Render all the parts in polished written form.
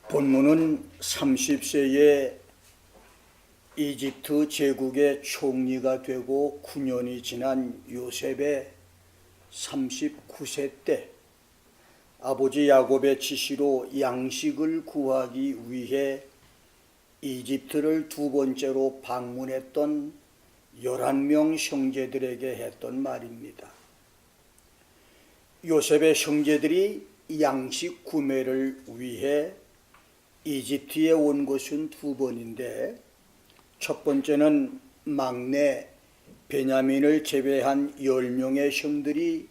본문은 30세에 이집트 제국의 총리가 되고 9년이 지난 요셉의 39세 때 아버지 야곱의 지시로 양식을 구하기 위해 이집트를 두 번째로 방문했던 11명 형제들에게 했던 말입니다. 요셉의 형제들이 양식 구매를 위해 이집트에 온 것은 두 번인데, 첫 번째는 막내 베냐민을 제외한 10명의 형들이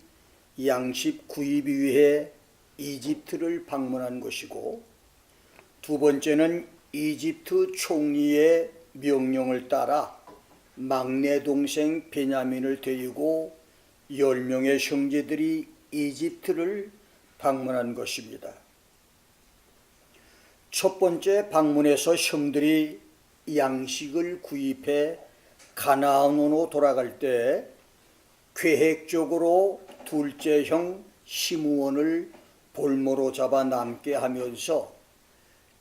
양식 구입 위해 이집트를 방문한 것이고, 두 번째는 이집트 총리의 명령을 따라 막내 동생 베냐민을 데리고 10명의 형제들이 이집트를 방문한 것입니다. 첫 번째 방문에서 형들이 양식을 구입해 가나안으로 돌아갈 때 계획적으로 둘째 형 시므온을 볼모로 잡아 남게 하면서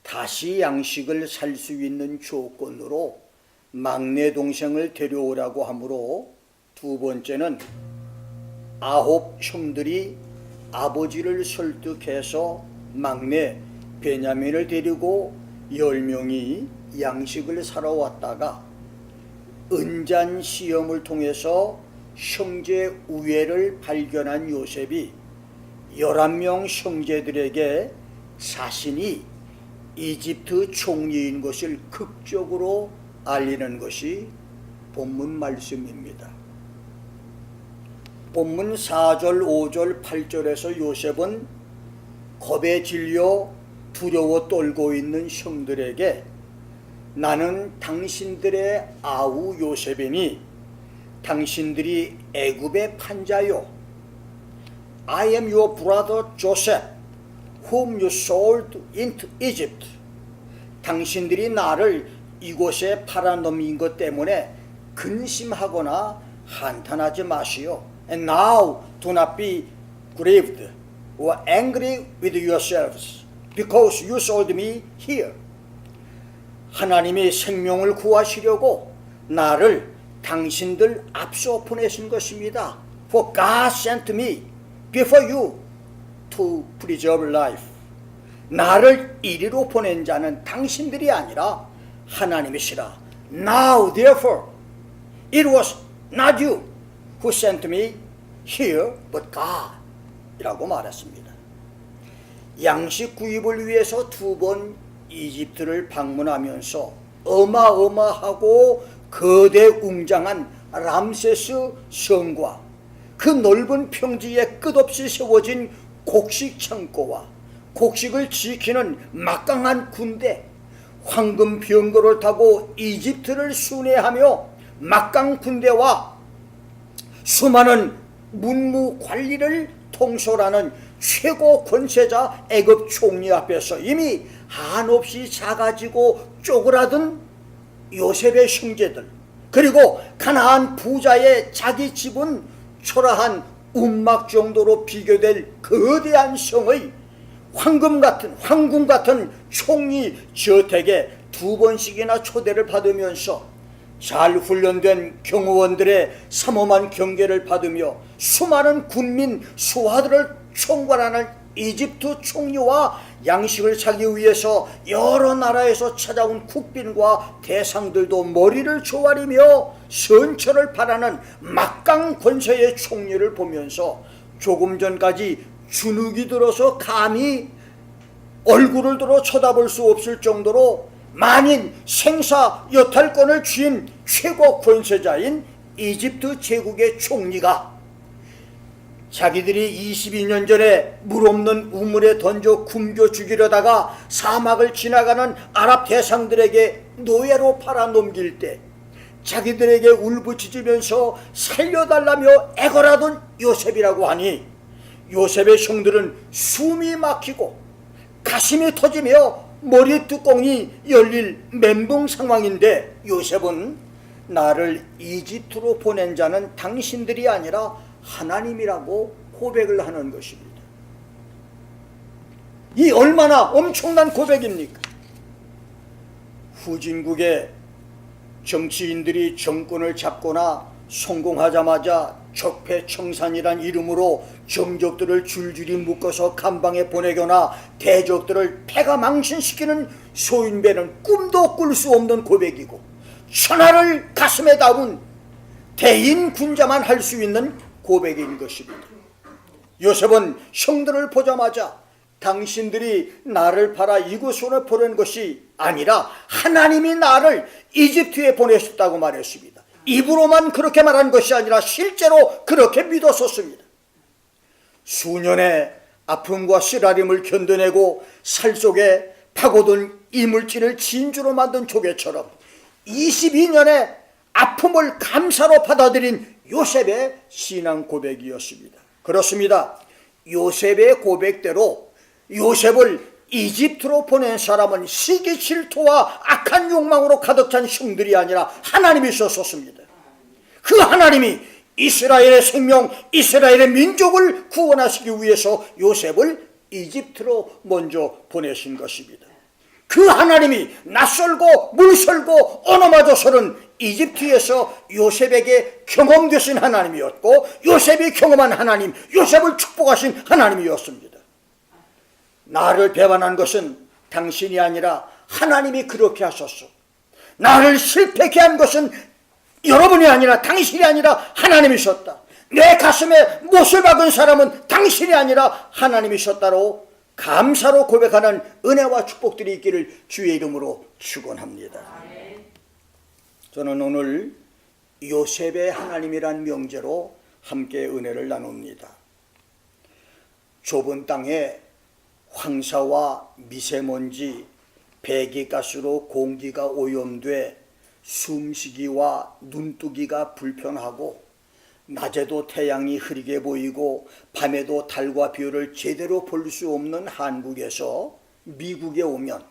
다시 양식을 살 수 있는 조건으로 막내 동생을 데려오라고 하므로, 두 번째는 9 형들이 아버지를 설득해서 막내 베냐민을 데리고 10명이 양식을 사러 왔다가 은잔 시험을 통해서 형제 우애를 발견한 요셉이 11명 형제들에게 자신이 이집트 총리인 것을 극적으로 알리는 것이 본문 말씀입니다. 본문 4절, 5절, 8절에서 요셉은 겁에 질려 두려워 떨고 있는 형들에게 나는 당신들의 아우 요셉이니 당신들이 애굽의 판자요, I am your brother Joseph whom you sold into Egypt. 당신들이 나를 이곳에 팔아넘긴 것 때문에 근심하거나 한탄하지 마시오. And now do not be grieved or angry with yourselves because you sold me here. 하나님이 생명을 구하시려고 나를 당신들 앞서 보내신 것입니다. For God sent me before you to preserve life. 나를 이리로 보낸 자는 당신들이 아니라 하나님이시라. Now therefore it was not you who sent me here but God 이라고 말했습니다. 양식 구입을 위해서 두 번 이집트를 방문하면서 어마어마하고 거대 웅장한 람세스 성과 그 넓은 평지에 끝없이 세워진 곡식 창고와 곡식을 지키는 막강한 군대, 황금 병거를 타고 이집트를 순회하며 막강 군대와 수많은 문무 관리를 통솔하는 최고 권세자 애굽 총리 앞에서 이미 한없이 작아지고 쪼그라든 요셉의 형제들, 그리고 가나안 부자의 자기 집은 초라한 움막 정도로 비교될 거대한 성의 황금 같은 총리 저택에 두 번씩이나 초대를 받으면서 잘 훈련된 경호원들의 삼엄한 경계를 받으며 수많은 군민 수하들을 총괄하는 이집트 총리와 양식을 사기 위해서 여러 나라에서 찾아온 국빈과 대상들도 머리를 조아리며 선처를 바라는 막강 권세의 총리를 보면서 조금 전까지 주눅이 들어서 감히 얼굴을 들어 쳐다볼 수 없을 정도로 만인 생사 여탈권을 쥐인 최고 권세자인 이집트 제국의 총리가 자기들이 22년 전에 물 없는 우물에 던져 굶겨 죽이려다가 사막을 지나가는 아랍 대상들에게 노예로 팔아넘길 때 자기들에게 울부짖으면서 살려달라며 애걸하던 요셉이라고 하니, 요셉의 형들은 숨이 막히고 가슴이 터지며 머리 뚜껑이 열릴 멘붕 상황인데, 요셉은 나를 이집트로 보낸 자는 당신들이 아니라 하나님이라고 고백을 하는 것입니다. 이 얼마나 엄청난 고백입니까? 후진국의 정치인들이 정권을 잡거나 성공하자마자 적폐청산이란 이름으로 정적들을 줄줄이 묶어서 감방에 보내거나 대적들을 패가 망신시키는 소인배는 꿈도 꿀 수 없는 고백이고, 천하를 가슴에 담은 대인 군자만 할 수 있는 고백인 것입니다. 요셉은 형들을 보자마자 당신들이 나를 팔아 이곳으로 보낸 것이 아니라 하나님이 나를 이집트에 보내셨다고 말했습니다. 입으로만 그렇게 말한 것이 아니라 실제로 그렇게 믿었었습니다. 수년의 아픔과 쓰라림을 견뎌내고 살 속에 파고든 이물질을 진주로 만든 조개처럼 22년의 아픔을 감사로 받아들인 요셉의 신앙 고백이었습니다. 그렇습니다. 요셉의 고백대로 요셉을 이집트로 보낸 사람은 시기 질투와 악한 욕망으로 가득 찬 형들이 아니라 하나님이셨습니다. 그 하나님이 이스라엘의 생명, 이스라엘의 민족을 구원하시기 위해서 요셉을 이집트로 먼저 보내신 것입니다. 그 하나님이 낯설고 물설고 언어마저서는 이집트에서 요셉에게 경험되신 하나님이었고, 요셉이 경험한 하나님, 요셉을 축복하신 하나님이었습니다. 나를 배반한 것은 당신이 아니라 하나님이 그렇게 하셨소. 나를 실패케 한 것은 여러분이 아니라 당신이 아니라 하나님이셨다. 내 가슴에 못을 박은 사람은 당신이 아니라 하나님이셨다로 감사로 고백하는 은혜와 축복들이 있기를 주의 이름으로 축원합니다. 저는 오늘 요셉의 하나님이란 명제로 함께 은혜를 나눕니다. 좁은 땅에 황사와 미세먼지, 배기가스로 공기가 오염돼 숨쉬기와 눈뜨기가 불편하고, 낮에도 태양이 흐리게 보이고 밤에도 달과 별을 제대로 볼 수 없는 한국에서 미국에 오면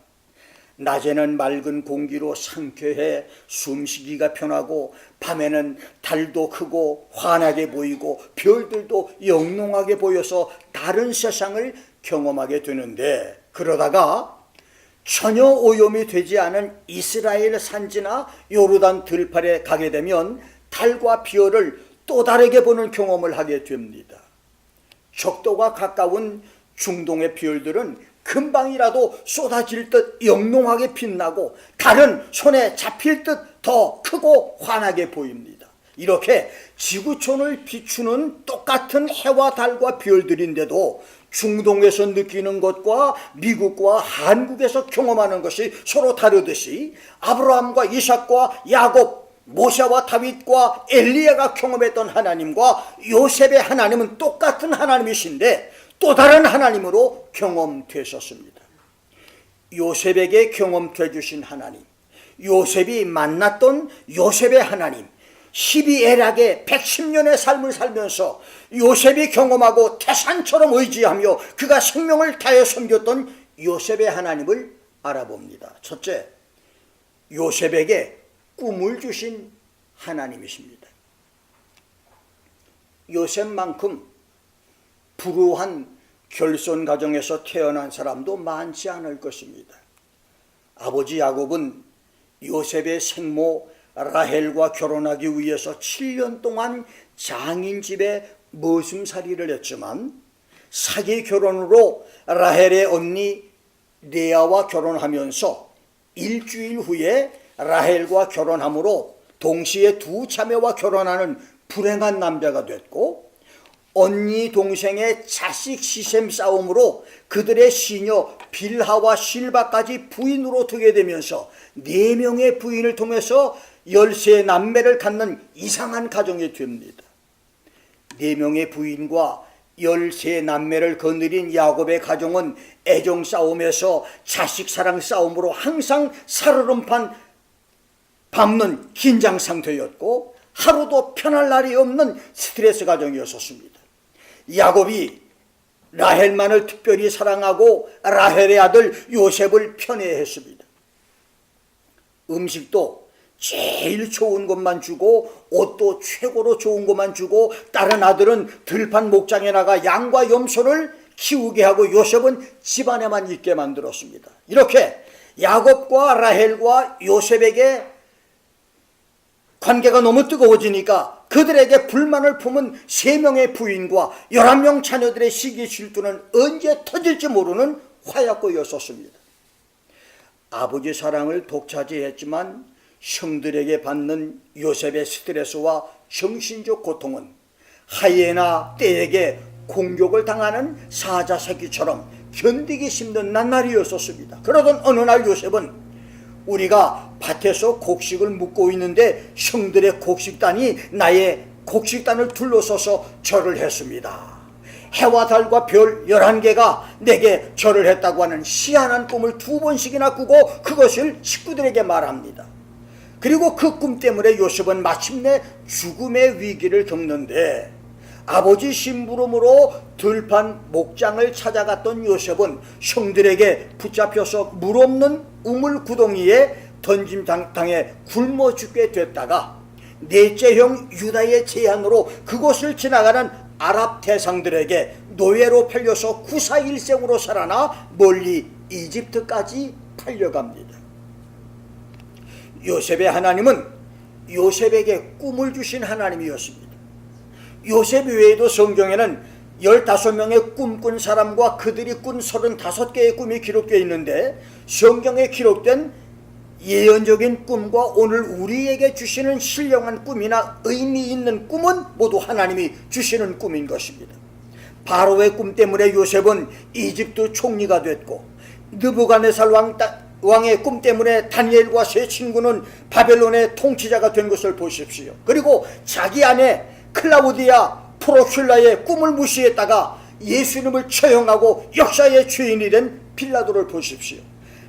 낮에는 맑은 공기로 상쾌해 숨쉬기가 편하고, 밤에는 달도 크고 환하게 보이고 별들도 영롱하게 보여서 다른 세상을 경험하게 되는데, 그러다가 전혀 오염이 되지 않은 이스라엘 산지나 요르단 들판에 가게 되면 달과 별을 또 다르게 보는 경험을 하게 됩니다. 적도가 가까운 중동의 별들은 금방이라도 쏟아질 듯 영롱하게 빛나고, 달은 손에 잡힐 듯 더 크고 환하게 보입니다. 이렇게 지구촌을 비추는 똑같은 해와 달과 별들인데도 중동에서 느끼는 것과 미국과 한국에서 경험하는 것이 서로 다르듯이, 아브라함과 이삭과 야곱, 모세와 다윗과 엘리야가 경험했던 하나님과 요셉의 하나님은 똑같은 하나님이신데 또 다른 하나님으로 경험되셨습니다. 요셉에게 경험돼 주신 하나님, 요셉이 만났던 요셉의 하나님, 12에락의 110년의 삶을 살면서 요셉이 경험하고 태산처럼 의지하며 그가 생명을 다해 섬겼던 요셉의 하나님을 알아봅니다. 첫째, 요셉에게 꿈을 주신 하나님이십니다. 요셉만큼 불우한 결손 가정에서 태어난 사람도 많지 않을 것입니다. 아버지 야곱은 요셉의 생모 라헬과 결혼하기 위해서 7년 동안 장인 집에 머슴살이를 했지만, 사기 결혼으로 라헬의 언니 레아와 결혼하면서 일주일 후에 라헬과 결혼함으로 동시에 두 자매와 결혼하는 불행한 남자가 됐고, 언니 동생의 자식 시셈 싸움으로 그들의 시녀 빌하와 실바까지 부인으로 두게 되면서 4명의 부인을 통해서 13남매를 갖는 이상한 가정이 됩니다. 4명의 부인과 13남매를 거느린 야곱의 가정은 애정 싸움에서 자식 사랑 싸움으로 항상 살얼음판 밟는 긴장 상태였고, 하루도 편할 날이 없는 스트레스 가정이었습니다. 야곱이 라헬만을 특별히 사랑하고 라헬의 아들 요셉을 편애했습니다. 음식도 제일 좋은 것만 주고 옷도 최고로 좋은 것만 주고 다른 아들은 들판 목장에 나가 양과 염소를 키우게 하고 요셉은 집안에만 있게 만들었습니다. 이렇게 야곱과 라헬과 요셉에게 관계가 너무 뜨거워지니까 그들에게 불만을 품은 3명의 부인과 11명 자녀들의 시기 질투는 언제 터질지 모르는 화약고였었습니다. 아버지 사랑을 독차지했지만 형들에게 받는 요셉의 스트레스와 정신적 고통은 하이에나 떼에게 공격을 당하는 사자 새끼처럼 견디기 힘든 나날이었었습니다. 그러던 어느 날 요셉은 우리가 밭에서 곡식을 묻고 있는데 형들의 곡식단이 나의 곡식단을 둘러서서 절을 했습니다. 해와 달과 별 11개가 내게 절을 했다고 하는 희한한 꿈을 2번씩이나 꾸고 그것을 식구들에게 말합니다. 그리고 그 꿈 때문에 요셉은 마침내 죽음의 위기를 겪는데 아버지 심부름으로 들판 목장을 찾아갔던 요셉은 형들에게 붙잡혀서 물 없는 우물 구덩이에 던짐당해 굶어 죽게 됐다가 넷째 형 유다의 제안으로 그곳을 지나가는 아랍 대상들에게 노예로 팔려서 구사일생으로 살아나 멀리 이집트까지 팔려갑니다. 요셉의 하나님은 요셉에게 꿈을 주신 하나님이었습니다. 요셉 외에도 성경에는 15명의 꿈꾼 사람과 그들이 꾼 35개의 꿈이 기록되어 있는데 성경에 기록된 예언적인 꿈과 오늘 우리에게 주시는 신령한 꿈이나 의미 있는 꿈은 모두 하나님이 주시는 꿈인 것입니다. 바로의 꿈 때문에 요셉은 이집트 총리가 됐고 느부갓네살 왕의 꿈 때문에 다니엘과 세 친구는 바벨론의 통치자가 된 것을 보십시오. 그리고 자기 아내 클라우디아 프로큘라의 꿈을 무시했다가 예수님을 처형하고 역사의 죄인이 된 빌라도를 보십시오.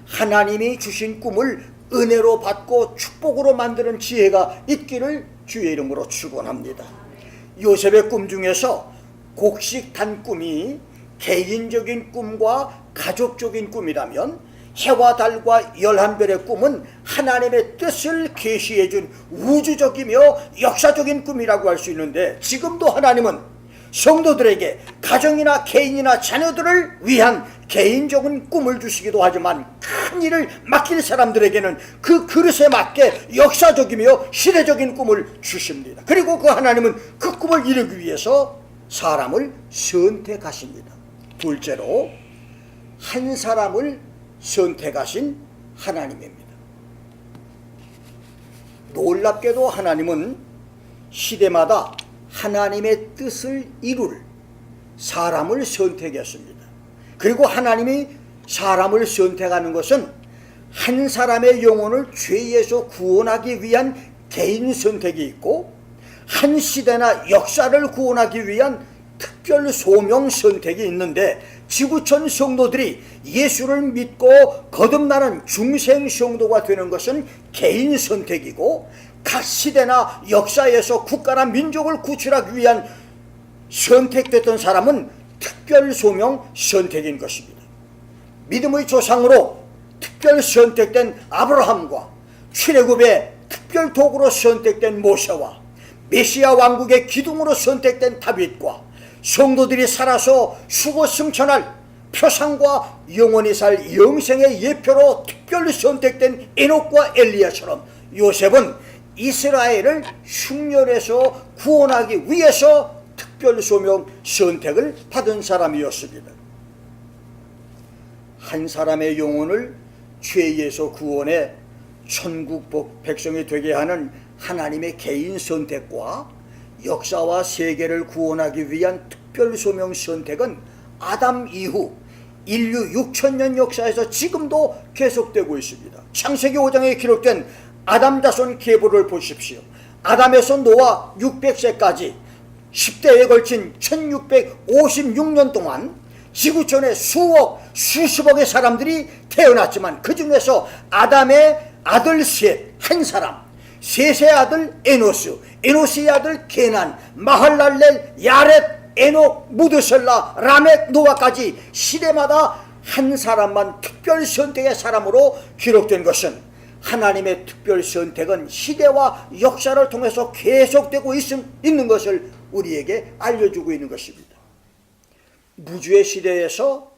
하나님이 주신 꿈을 은혜로 받고 축복으로 만드는 지혜가 있기를 주의 이름으로 축원합니다. 요셉의 꿈 중에서 곡식단 꿈이 개인적인 꿈과 가족적인 꿈이라면 해와 달과 11별의 꿈은 하나님의 뜻을 계시해준 우주적이며 역사적인 꿈이라고 할 수 있는데 지금도 하나님은 성도들에게 가정이나 개인이나 자녀들을 위한 개인적인 꿈을 주시기도 하지만 큰 일을 맡길 사람들에게는 그 그릇에 맞게 역사적이며 시대적인 꿈을 주십니다. 그리고 그 하나님은 그 꿈을 이루기 위해서 사람을 선택하십니다. 둘째로 한 사람을 선택하신 하나님입니다. 놀랍게도 하나님은 시대마다 하나님의 뜻을 이룰 사람을 선택했습니다. 그리고 하나님이 사람을 선택하는 것은 한 사람의 영혼을 죄에서 구원하기 위한 개인 선택이 있고 한 시대나 역사를 구원하기 위한 특별 소명 선택이 있는데 지구촌 성도들이 예수를 믿고 거듭나는 중생 성도가 되는 것은 개인 선택이고 각 시대나 역사에서 국가나 민족을 구출하기 위한 선택됐던 사람은 특별 소명 선택인 것입니다. 믿음의 조상으로 특별 선택된 아브라함과 출애굽의 특별 도구로 선택된 모세와 메시아 왕국의 기둥으로 선택된 다윗과 성도들이 살아서 수고 승천할 표상과 영원히 살 영생의 예표로 특별히 선택된 에녹과 엘리야처럼 요셉은 이스라엘을 흉년에서 구원하기 위해서 특별 소명 선택을 받은 사람이었습니다. 한 사람의 영혼을 죄에서 구원해 천국 백성이 되게 하는 하나님의 개인 선택과 역사와 세계를 구원하기 위한 특별 소명 선택은 아담 이후 인류 6천년 역사에서 지금도 계속되고 있습니다. 창세기 5장에 기록된 아담 자손 계보를 보십시오. 아담에서 노아 600세까지 10대에 걸친 1656년 동안 지구촌에 수억 수십억의 사람들이 태어났지만 그 중에서 아담의 아들 셋 한 사람, 셋의 아들 에노스, 에노스의 아들 게난, 마할랄렐, 야렛, 에녹, 무드셀라, 라멕, 노아까지 시대마다 한 사람만 특별 선택의 사람으로 기록된 것은 하나님의 특별 선택은 시대와 역사를 통해서 계속되고 있는 것을 우리에게 알려주고 있는 것입니다. 무주의 시대에서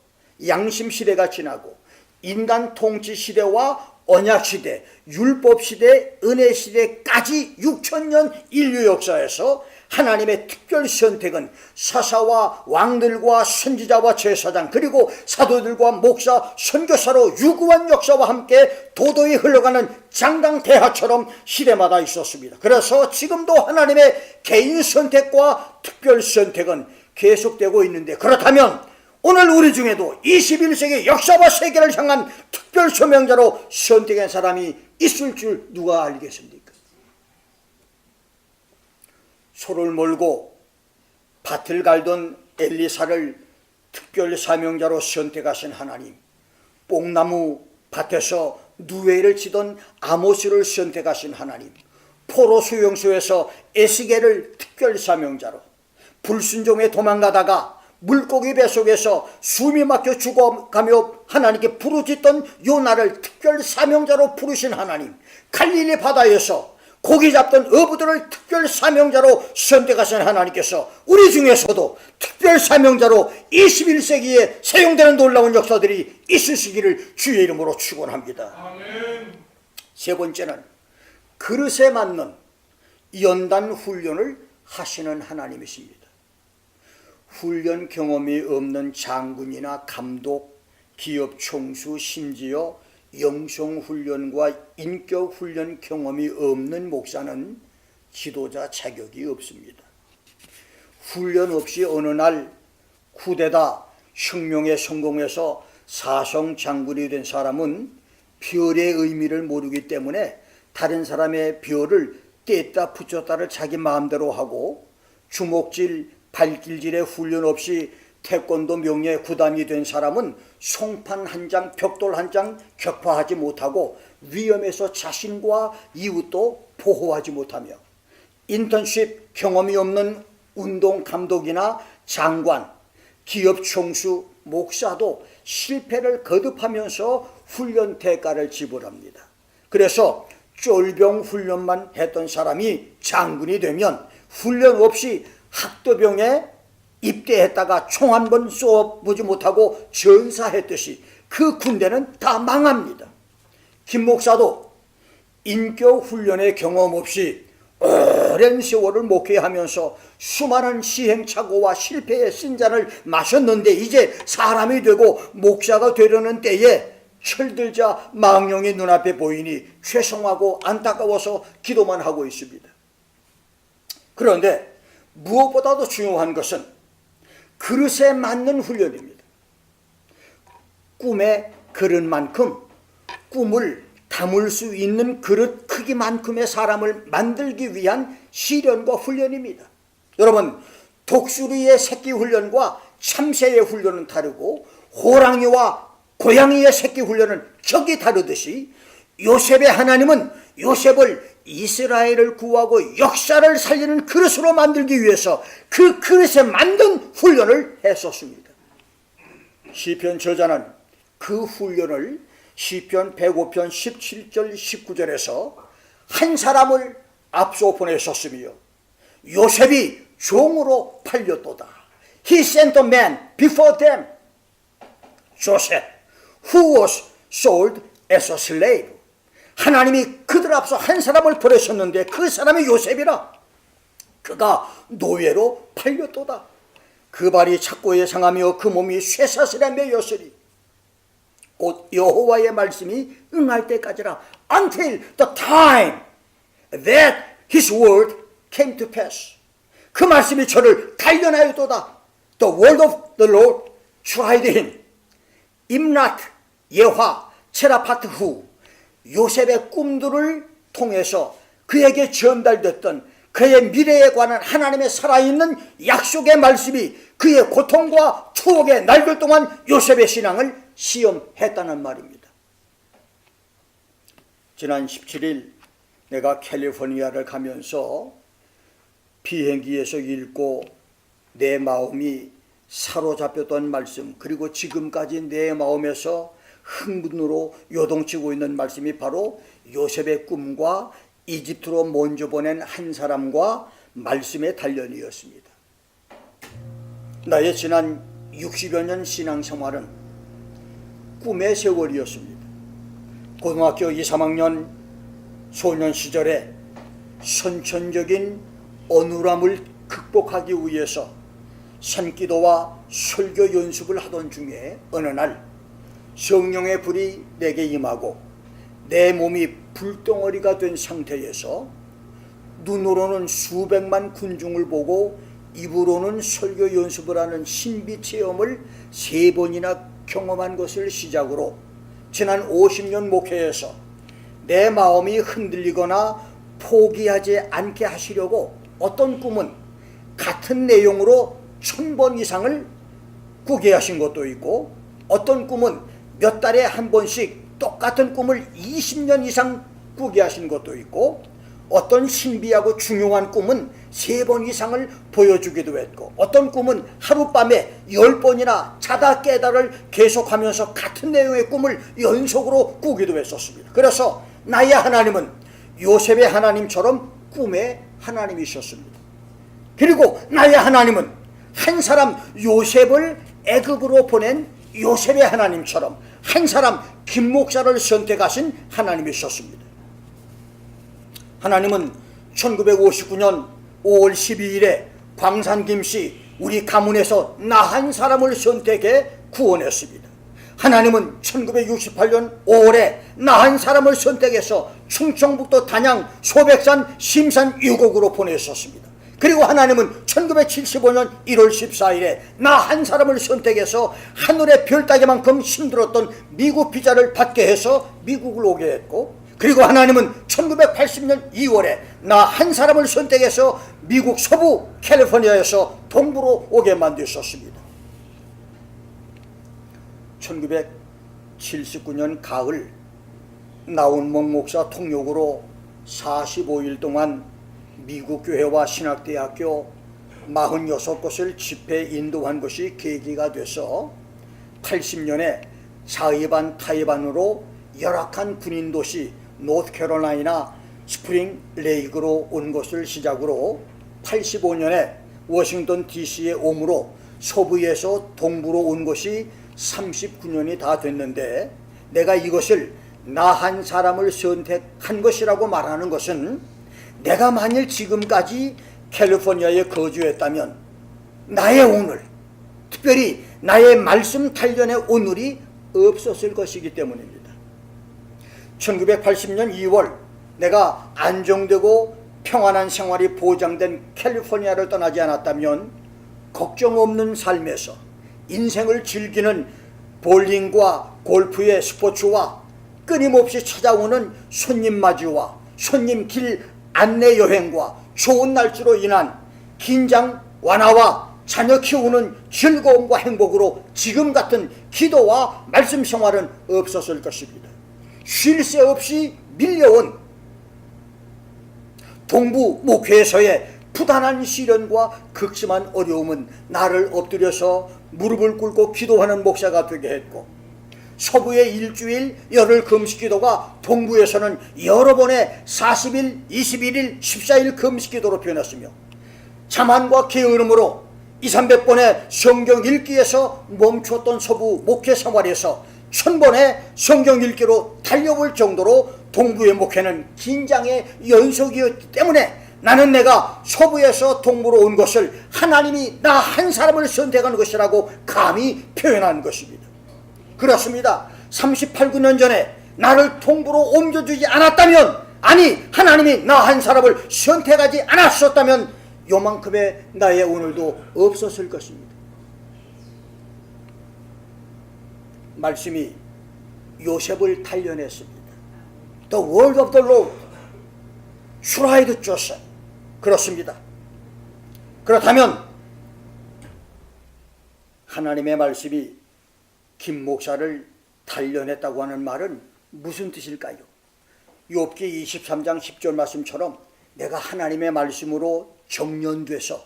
양심 시대가 지나고 인간 통치 시대와 언약 시대, 율법 시대, 은혜 시대까지 6,000년 인류 역사에서 하나님의 특별 선택은 사사와 왕들과 선지자와 제사장 그리고 사도들과 목사, 선교사로 유구한 역사와 함께 도도히 흘러가는 장강대하처럼 시대마다 있었습니다. 그래서 지금도 하나님의 개인 선택과 특별 선택은 계속되고 있는데, 그렇다면 오늘 우리 중에도 21세기 역사와 세계를 향한 특별 소명자로 선택한 사람이 있을 줄 누가 알겠습니까? 소를 몰고 밭을 갈던 엘리사를 특별 사명자로 선택하신 하나님, 뽕나무 밭에서 누에를 치던 아모스를 선택하신 하나님, 포로 수용소에서 에스겔을 특별 사명자로, 불순종에 도망가다가 물고기 뱃속에서 숨이 막혀 죽어가며 하나님께 부르짖던 요나를 특별 사명자로 부르신 하나님, 갈릴리 바다에서 고기 잡던 어부들을 특별 사명자로 선택하신 하나님께서 우리 중에서도 특별 사명자로 21세기에 사용되는 놀라운 역사들이 있으시기를 주의 이름으로 축원합니다. 아멘. 세 번째는 그릇에 맞는 연단 훈련을 하시는 하나님이십니다. 훈련 경험이 없는 장군이나 감독, 기업 총수, 심지어 영성훈련과 인격훈련 경험이 없는 목사는 지도자 자격이 없습니다. 훈련 없이 어느 날 쿠데타 혁명에 성공해서 사성 장군이 된 사람은 별의 의미를 모르기 때문에 다른 사람의 별을 뗐다 붙였다를 자기 마음대로 하고, 주먹질, 발길질의 훈련 없이 태권도 명예 구단이 된 사람은 송판 한 장, 벽돌 한 장 격파하지 못하고 위험에서 자신과 이웃도 보호하지 못하며, 인턴십 경험이 없는 운동 감독이나 장관, 기업 총수, 목사도 실패를 거듭하면서 훈련 대가를 지불합니다. 그래서 쫄병 훈련만 했던 사람이 장군이 되면 훈련 없이 학도병에 입대했다가 총 한 번 쏘아보지 못하고 전사했듯이 그 군대는 다 망합니다. 김 목사도 인격 훈련의 경험 없이 오랜 세월을 목회하면서 수많은 시행착오와 실패의 신잔을 마셨는데, 이제 사람이 되고 목사가 되려는 때에 철들자 망령이 눈앞에 보이니 죄송하고 안타까워서 기도만 하고 있습니다. 그런데 무엇보다도 중요한 것은 그릇에 맞는 훈련입니다. 꿈의 그릇만큼 꿈을 담을 수 있는 그릇 크기만큼의 사람을 만들기 위한 시련과 훈련입니다. 여러분, 독수리의 새끼 훈련과 참새의 훈련은 다르고 호랑이와 고양이의 새끼 훈련은 격이 다르듯이 요셉의 하나님은 요셉을 이스라엘을 구하고 역사를 살리는 그릇으로 만들기 위해서 그 그릇에 만든 훈련을 했었습니다. 시편 저자는 그 훈련을 시편 105편 17절 19절에서 한 사람을 앞서 보내셨으며 요셉이 종으로 팔렸도다. He sent a man before them, Joseph, who was sold as a slave. 하나님이 그들 앞서 한 사람을 보내셨는데 그 사람이 요셉이라. 그가 노예로 팔렸도다. 그 발이 착고에 상하며 그 몸이 쇠사슬에 매였으리. 곧 여호와의 말씀이 응할 때까지라. Until the time that his word came to pass. 그 말씀이 저를 단련하였도다. The word of the Lord tried him. 임낫, 예화, 체라파트 후 요셉의 꿈들을 통해서 그에게 전달됐던 그의 미래에 관한 하나님의 살아있는 약속의 말씀이 그의 고통과 추억의 날들 동안 요셉의 신앙을 시험했다는 말입니다. 지난 17일 내가 캘리포니아를 가면서 비행기에서 읽고 내 마음이 사로잡혔던 말씀, 그리고 지금까지 내 마음에서 흥분으로 요동치고 있는 말씀이 바로 요셉의 꿈과 이집트로 먼저 보낸 한 사람과 말씀의 단련이었습니다. 나의 지난 60여 년 신앙생활은 꿈의 세월이었습니다. 고등학교 2, 3학년 소년 시절에 선천적인 어눌함을 극복하기 위해서 산기도와 설교 연습을 하던 중에 어느 날 성령의 불이 내게 임하고 내 몸이 불덩어리가 된 상태에서 눈으로는 수백만 군중을 보고 입으로는 설교 연습을 하는 신비 체험을 3번이나 경험한 것을 시작으로 지난 50년 목회에서 내 마음이 흔들리거나 포기하지 않게 하시려고 어떤 꿈은 같은 내용으로 1000번 이상을 꾸게 하신 것도 있고, 어떤 꿈은 몇 달에 한 번씩 똑같은 꿈을 20년 이상 꾸게 하신 것도 있고, 어떤 신비하고 중요한 꿈은 3번 이상을 보여주기도 했고, 어떤 꿈은 하룻밤에 10번이나 자다 깨달을 계속하면서 같은 내용의 꿈을 연속으로 꾸기도 했었습니다. 그래서 나의 하나님은 요셉의 하나님처럼 꿈의 하나님이셨습니다. 그리고 나의 하나님은 한 사람 요셉을 애굽으로 보낸 요셉의 하나님처럼 한 사람 김 목사를 선택하신 하나님이셨습니다. 하나님은 1959년 5월 12일에 광산김씨 우리 가문에서 나 한 사람을 선택해 구원했습니다. 하나님은 1968년 5월에 나 한 사람을 선택해서 충청북도 단양 소백산 심산 유곡으로 보내셨습니다. 그리고 하나님은 1975년 1월 14일에 나 한 사람을 선택해서 하늘의 별 따기만큼 힘들었던 미국 비자를 받게 해서 미국을 오게 했고, 그리고 하나님은 1980년 2월에 나 한 사람을 선택해서 미국 서부 캘리포니아에서 동부로 오게 만드셨습니다. 1979년 가을 나운목 목사 통역으로 45일 동안 미국 교회와 신학대학교 46곳을 집회 인도한 것이 계기가 돼서 80년에 자이반 타이반으로 열악한 군인 도시 노스캐롤라이나 스프링 레이크로 온 것을 시작으로 85년에 워싱턴 DC에 옴으로 서부에서 동부로 온 것이 39년이 다 됐는데, 내가 이것을 나 한 사람을 선택한 것이라고 말하는 것은 내가 만일 지금까지 캘리포니아에 거주했다면 나의 오늘, 특별히 나의 말씀 단련의 오늘이 없었을 것이기 때문입니다. 1980년 2월 내가 안정되고 평안한 생활이 보장된 캘리포니아를 떠나지 않았다면 걱정 없는 삶에서 인생을 즐기는 볼링과 골프의 스포츠와 끊임없이 찾아오는 손님 맞이와 손님 길 안내 여행과 좋은 날씨로 인한 긴장 완화와 자녀 키우는 즐거움과 행복으로 지금 같은 기도와 말씀 생활은 없었을 것입니다. 쉴 새 없이 밀려온 동부 목회에서의 부단한 시련과 극심한 어려움은 나를 엎드려서 무릎을 꿇고 기도하는 목사가 되게 했고, 서부의 일주일 열흘 금식기도가 동부에서는 여러 번의 40일, 21일, 14일 금식기도로 변했으며, 자만과 게으름으로 200~300번의 성경 읽기에서 멈췄던 서부 목회 생활에서 1000번의 성경 읽기로 달려올 정도로 동부의 목회는 긴장의 연속이었기 때문에 나는 내가 서부에서 동부로 온 것을 하나님이 나 한 사람을 선택한 것이라고 감히 표현한 것입니다. 그렇습니다. 38~39년 전에 나를 동부로 옮겨주지 않았다면, 아니 하나님이 나 한 사람을 선택하지 않았었다면 요만큼의 나의 오늘도 없었을 것입니다. 말씀이 요셉을 단련했습니다. The word of the Lord tried Joseph. 그렇습니다. 그렇다면 하나님의 말씀이 김 목사를 단련했다고 하는 말은 무슨 뜻일까요? 욥기 23장 10절 말씀처럼 내가 하나님의 말씀으로 정련돼서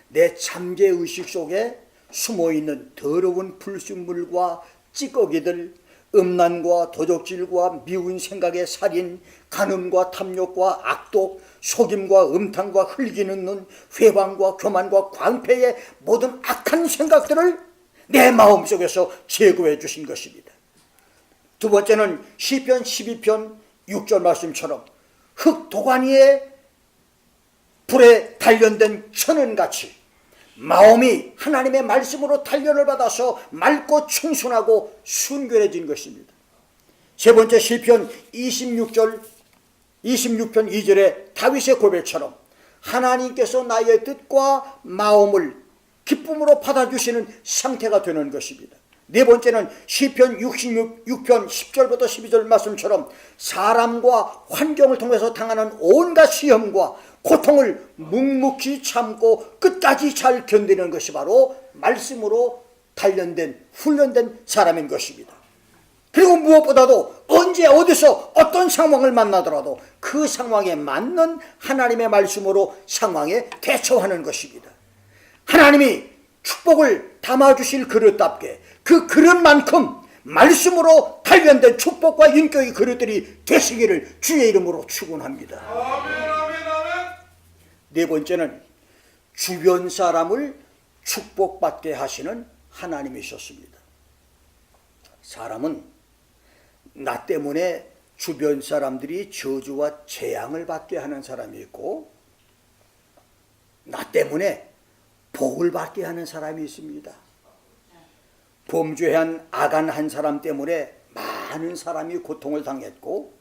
내 잠재의식 속에 숨어있는 더러운 불순물과 찌꺼기들, 음란과 도적질과 미운 생각의 살인, 간음과 탐욕과 악독, 속임과 음탕과 흘기는 눈, 회방과 교만과 광패의 모든 악한 생각들을 내 마음속에서 제거해 주신 것입니다. 두 번째는 시편 12편 6절 말씀처럼 흙 도가니에 불에 단련된 천은같이 마음이 하나님의 말씀으로 단련을 받아서 맑고 청순하고 순결해진 것입니다. 세 번째 시편 26편 2절에 다윗의 고백처럼 하나님께서 나의 뜻과 마음을 기쁨으로 받아주시는 상태가 되는 것입니다. 네 번째는 시편 66편 10절부터 12절 말씀처럼 사람과 환경을 통해서 당하는 온갖 시험과 고통을 묵묵히 참고 끝까지 잘 견디는 것이 바로 말씀으로 단련된 훈련된 사람인 것입니다. 그리고 무엇보다도 언제 어디서 어떤 상황을 만나더라도 그 상황에 맞는 하나님의 말씀으로 상황에 대처하는 것입니다. 하나님이 축복을 담아주실 그릇답게 그 그릇만큼 말씀으로 단련된 축복과 인격의 그릇들이 되시기를 주의 이름으로 축원합니다. 아멘, 아멘, 아멘. 네 번째는 주변 사람을 축복받게 하시는 하나님이셨습니다. 사람은 나 때문에 주변 사람들이 저주와 재앙을 받게 하는 사람이 있고 나 때문에 복을 받게 하는 사람이 있습니다. 범죄한 아간 한 사람 때문에 많은 사람이 고통을 당했고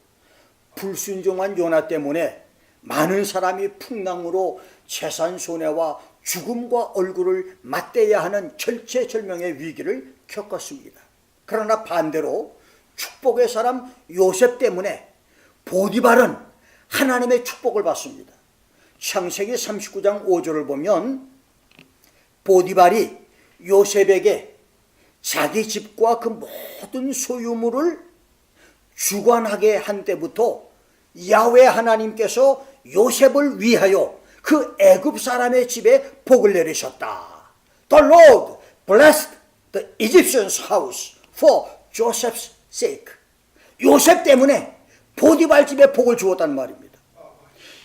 불순종한 요나 때문에 많은 사람이 풍랑으로 재산 손해와 죽음과 얼굴을 맞대야 하는 절체절명의 위기를 겪었습니다. 그러나 반대로 축복의 사람 요셉 때문에 보디발은 하나님의 축복을 받습니다. 창세기 39장 5절을 보면 보디발이 요셉에게 자기 집과 그 모든 소유물을 주관하게 한 때부터 야훼 하나님께서 요셉을 위하여 그 애굽 사람의 집에 복을 내리셨다. The Lord blessed the Egyptian's house for Joseph's sake. 요셉 때문에 보디발 집에 복을 주었단 말입니다.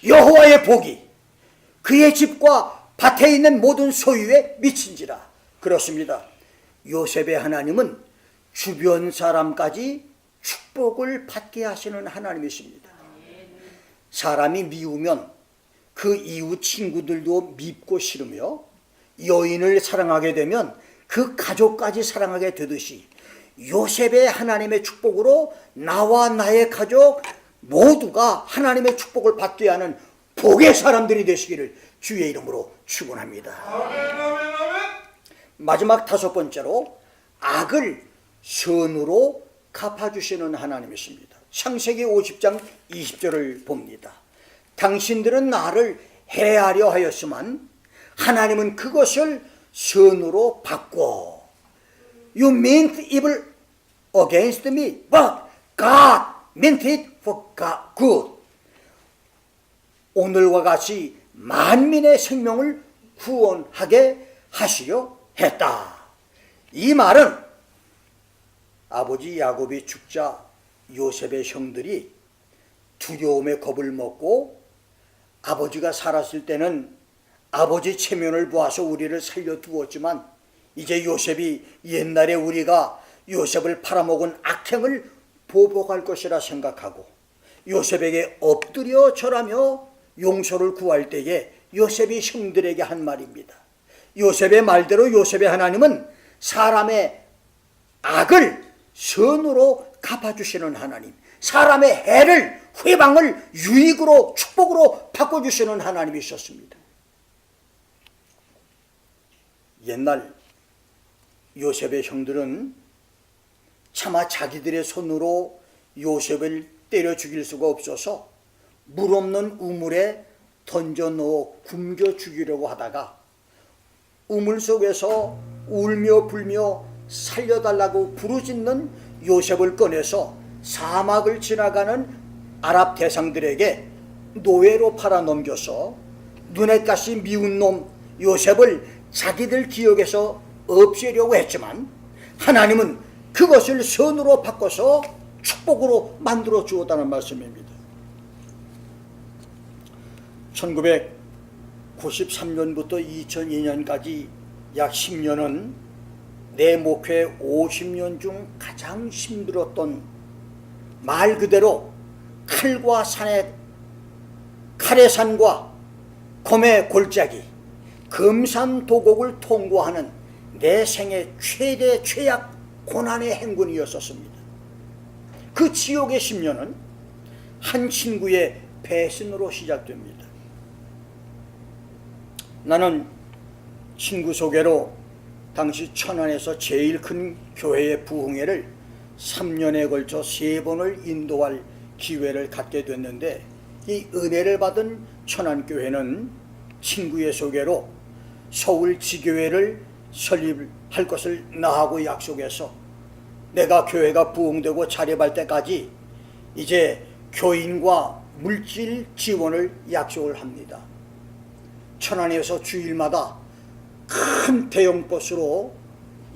여호와의 복이 그의 집과 밭에 있는 모든 소유에 미친지라. 그렇습니다. 요셉의 하나님은 주변 사람까지 축복을 받게 하시는 하나님이십니다. 사람이 미우면 그 이웃 친구들도 밉고 싫으며 여인을 사랑하게 되면 그 가족까지 사랑하게 되듯이 요셉의 하나님의 축복으로 나와 나의 가족 모두가 하나님의 축복을 받게 하는 복의 사람들이 되시기를 주의 이름으로 축원합니다. 아멘, 아멘, 아멘. 마지막 다섯 번째로 악을 선으로 갚아주시는 하나님이십니다. 창세기 50장 20절을 봅니다. 당신들은 나를 해하려 하였지만 하나님은 그것을 선으로 바꿔. You meant evil against me, but God meant it for good. 오늘과 같이 만민의 생명을 구원하게 하시려 했다. 이 말은 아버지 야곱이 죽자 요셉의 형들이 두려움에 겁을 먹고 아버지가 살았을 때는 아버지 체면을 보아서 우리를 살려두었지만 이제 요셉이 옛날에 우리가 요셉을 팔아먹은 악행을 보복할 것이라 생각하고 요셉에게 엎드려 절하며 용서를 구할 때에 요셉이 형들에게 한 말입니다. 요셉의 말대로 요셉의 하나님은 사람의 악을 선으로 갚아주시는 하나님, 사람의 해를 회방을 유익으로 축복으로 바꿔주시는 하나님이셨습니다. 옛날 요셉의 형들은 차마 자기들의 손으로 요셉을 때려 죽일 수가 없어서 물 없는 우물에 던져 넣어 굶겨 죽이려고 하다가 우물 속에서 울며 불며 살려달라고 부르짖는 요셉을 꺼내서 사막을 지나가는 아랍 대상들에게 노예로 팔아 넘겨서 눈엣가시 미운 놈 요셉을 자기들 기억에서 없애려고 했지만 하나님은 그것을 선으로 바꿔서 축복으로 만들어 주었다는 말씀입니다. 1993년부터 2002년까지 약 10년은 내 목회 50년 중 가장 힘들었던, 말 그대로 칼의 산과 검의 골짜기, 금산도곡을 통과하는 내 생애 최대 최악 고난의 행군이었었습니다. 그 지옥의 10년은 한 친구의 배신으로 시작됩니다. 나는 친구 소개로 당시 천안에서 제일 큰 교회의 부흥회를 3년에 걸쳐 3번을 인도할 기회를 갖게 됐는데, 이 은혜를 받은 천안교회는 친구의 소개로 서울 지교회를 설립할 것을 나하고 약속해서 내가 교회가 부흥되고 자립할 때까지 이제 교인과 물질 지원을 약속을 합니다. 천안에서 주일마다 큰 대형 버스로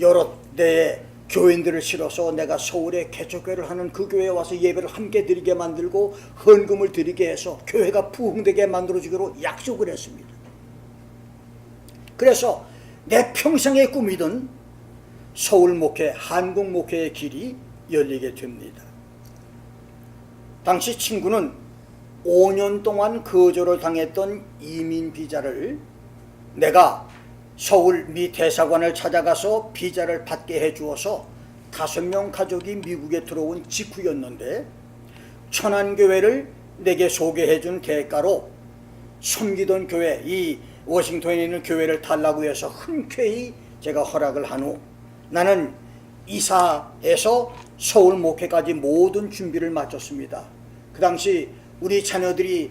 여러 대의 교인들을 실어서 내가 서울에 개척교회를 하는 그 교회에 와서 예배를 함께 드리게 만들고 헌금을 드리게 해서 교회가 부흥되게 만들어주기로 약속을 했습니다. 그래서 내 평생의 꿈이던 서울 목회, 한국 목회의 길이 열리게 됩니다. 당시 친구는 5년 동안 거절을 당했던 이민 비자를 내가 서울 미 대사관을 찾아가서 비자를 받게 해주어서 5명 가족이 미국에 들어온 직후였는데, 천안교회를 내게 소개해준 대가로 섬기던 교회, 이 워싱턴에 있는 교회를 달라고 해서 흔쾌히 제가 허락을 한 후 나는 이사해서 서울 목회까지 모든 준비를 마쳤습니다. 그 당시 우리 자녀들이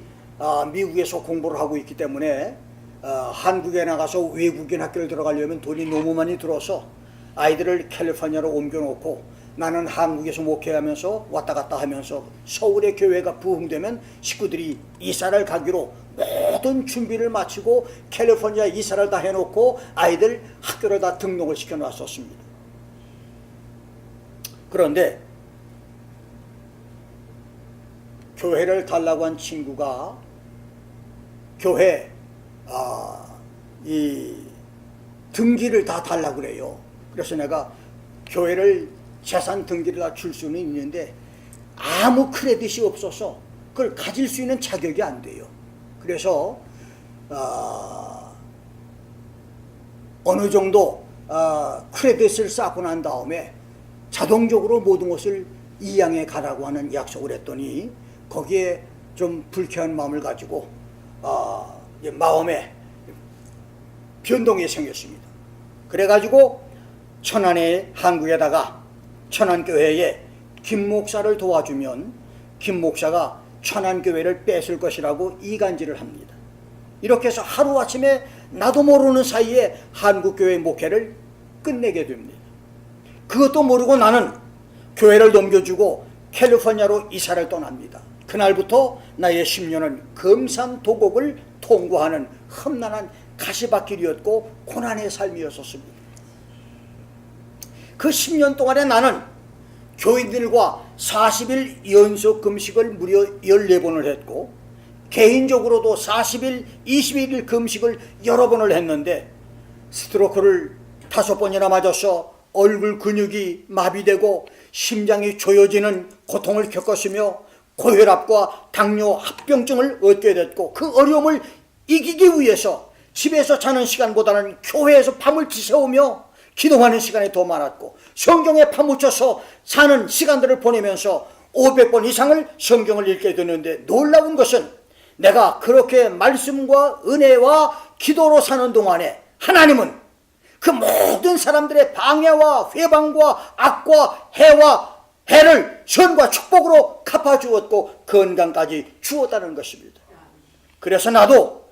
미국에서 공부를 하고 있기 때문에 한국에 나가서 외국인 학교를 들어가려면 돈이 너무 많이 들어서 아이들을 캘리포니아로 옮겨놓고 나는 한국에서 목회하면서 왔다 갔다 하면서 서울의 교회가 부흥되면 식구들이 이사를 가기로 모든 준비를 마치고 캘리포니아 이사를 다 해놓고 아이들 학교를 다 등록을 시켜놨었습니다. 그런데 교회를 달라고 한 친구가 교회 이 등기를 다 달라고 그래요. 그래서 내가 교회를 재산 등기를 다 줄 수는 있는데 아무 크레딧이 없어서 그걸 가질 수 있는 자격이 안 돼요. 그래서 어느 정도 크레딧을 쌓고 난 다음에 자동적으로 모든 것을 이양해 가라고 하는 약속을 했더니 거기에 좀 불쾌한 마음을 가지고 마음에 변동이 생겼습니다. 그래가지고 천안에 한국에다가 천안교회에 김 목사를 도와주면 김 목사가 천안교회를 뺏을 것이라고 이간질을 합니다. 이렇게 해서 하루아침에 나도 모르는 사이에 한국교회 목회를 끝내게 됩니다. 그것도 모르고 나는 교회를 넘겨주고 캘리포니아로 이사를 떠납니다. 그날부터 나의 10년은 금산도곡을 통과하는 험난한 가시밭길이었고 고난의 삶이었었습니다. 그 10년 동안에 나는 교인들과 40일 연속 금식을 무려 14번을 했고 개인적으로도 40일, 21일 금식을 여러 번을 했는데 스트로크를 5번이나 맞아서 얼굴 근육이 마비되고 심장이 조여지는 고통을 겪었으며 고혈압과 당뇨 합병증을 얻게 됐고 그 어려움을 이기기 위해서 집에서 자는 시간보다는 교회에서 밤을 지새우며 기도하는 시간이 더 많았고 성경에 파묻혀서 사는 시간들을 보내면서 500번 이상을 성경을 읽게 되는데 놀라운 것은 내가 그렇게 말씀과 은혜와 기도로 사는 동안에 하나님은 그 모든 사람들의 방해와 회방과 악과 해를 선과 축복으로 갚아주었고 건강까지 주었다는 것입니다. 그래서 나도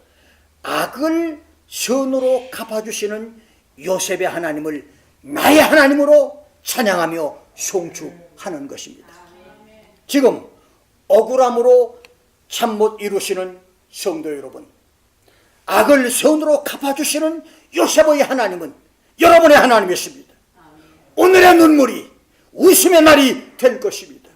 악을 선으로 갚아주시는 요셉의 하나님을 나의 하나님으로 찬양하며 송축하는 것입니다. 지금 억울함으로 잠 못 이루시는 성도 여러분, 악을 선으로 갚아주시는 요셉의 하나님은 여러분의 하나님이십니다. 오늘의 눈물이 웃음의 날이 될 것입니다.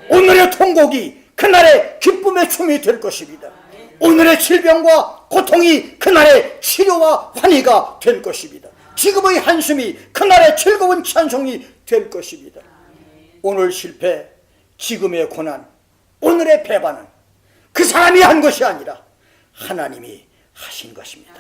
오늘의 통곡이 그날의 기쁨의 춤이 될 것입니다. 오늘의 질병과 고통이 그날의 치료와 환희가 될 것입니다. 지금의 한숨이 그날의 즐거운 찬송이 될 것입니다. 오늘 실패, 지금의 고난, 오늘의 배반은 그 사람이 한 것이 아니라 하나님이 하신 것입니다.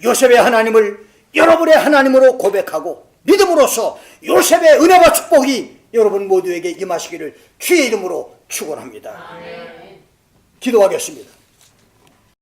요셉의 하나님을 여러분의 하나님으로 고백하고 믿음으로써 요셉의 은혜와 축복이 여러분 모두에게 임하시기를 주의 이름으로 축원합니다. 기도하겠습니다.